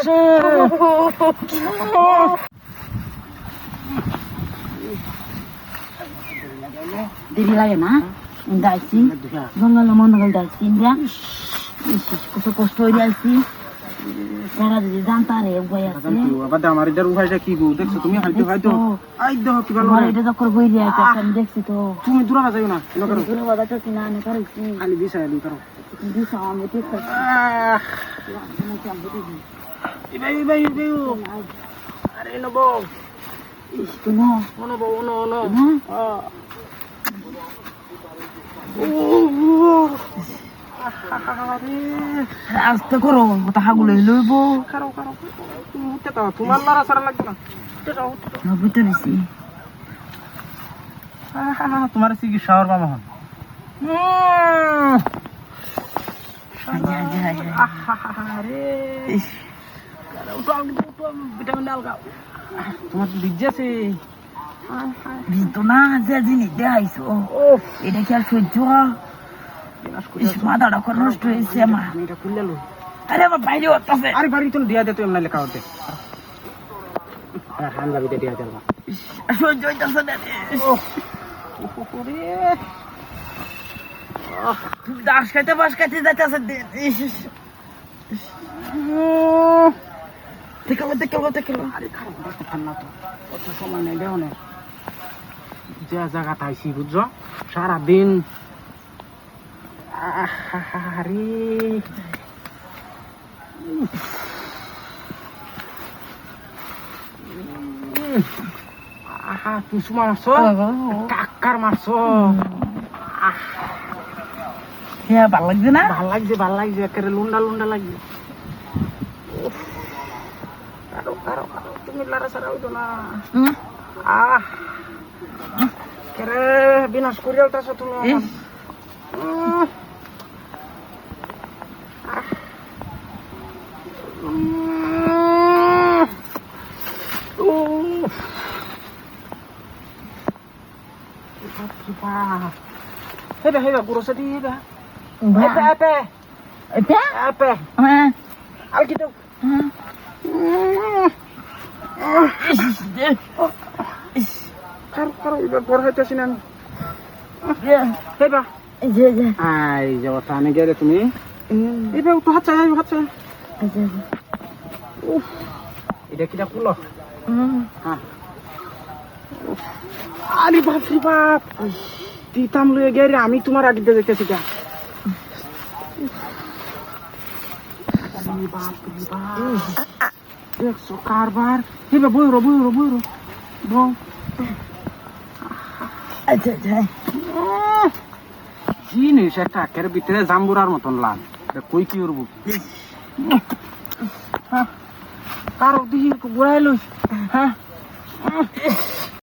আসে দেরি লাগে না যাইছি জঙ্গল মনে করে যাইছি কত কষ্ট হয়ে যাইছি তারা যদি জানতা রে উপায় আছে আবার আমার এটার উপায়টা কি গো দেখছো তুমি হয়তো হয়তো আই দেখো কি ভালো এটা যখন বই দিয়ে আমি দেখছি তো তুমি দূরে যাইও না এলো করো দূরে বাজাচ্ছি না আমি করেছি খালি দিশা এলো করো দিশা আমি ঠিক করছি আরে নবো শুনো নবো নো আস্তে করো তাহাগুলো লইব তোমার লড়া সারা লাগবে না বুঝতে পেরেছি তোমার চিকিৎসা হওয়ার বাবা হন তোমার তো ভিজে আছে তো না যে জিনিস দেখাইছো এটা কি আর সহ্য মাথাটা নষ্ট হয়েছে আমার এটা খুললে লো আরে আমার বাইরে হচ্ছে আরে বাড়ি তো দিয়া দে তো এমন লেখা হতে হান যাবি দিয়া দে সহ্য হইতেছে না তুমি দাস খাইতে বাস খাইতে যাইতেছে দেখলো আরে খারাপ ঠান্ডা তো অত সময় নেই দেও না যে জায়গাটা আইসি বুঝছো সারাদিন আরে কিছু মারছো কাকার মারছো হ্যাঁ ভাল লাগছে না ভাল লাগছে একেবারে লুন্ডা লাগছে কারো তুমি লারা সারা হইতো না কেরে বিনাশ করিয়াল তাছো তুমি Heba, guru sedih heba. Apa? Alkitab. Karo ibar bor hata sinan. Heba. Ai, jawa tane gele tumi. Heba utu hat saya. Ida kita pulo. আরে বাপ রে বাপ দিতাম লয়ে গেলে আমি তোমার আগে যেতেছি গা দেখছো কারবার হেবা বইরো জিনিস একটা একের ভিতরে জাম্বুরার মতন লাল কই কি করবো কারো দিহি ঘুরাই লইস হ্যাঁ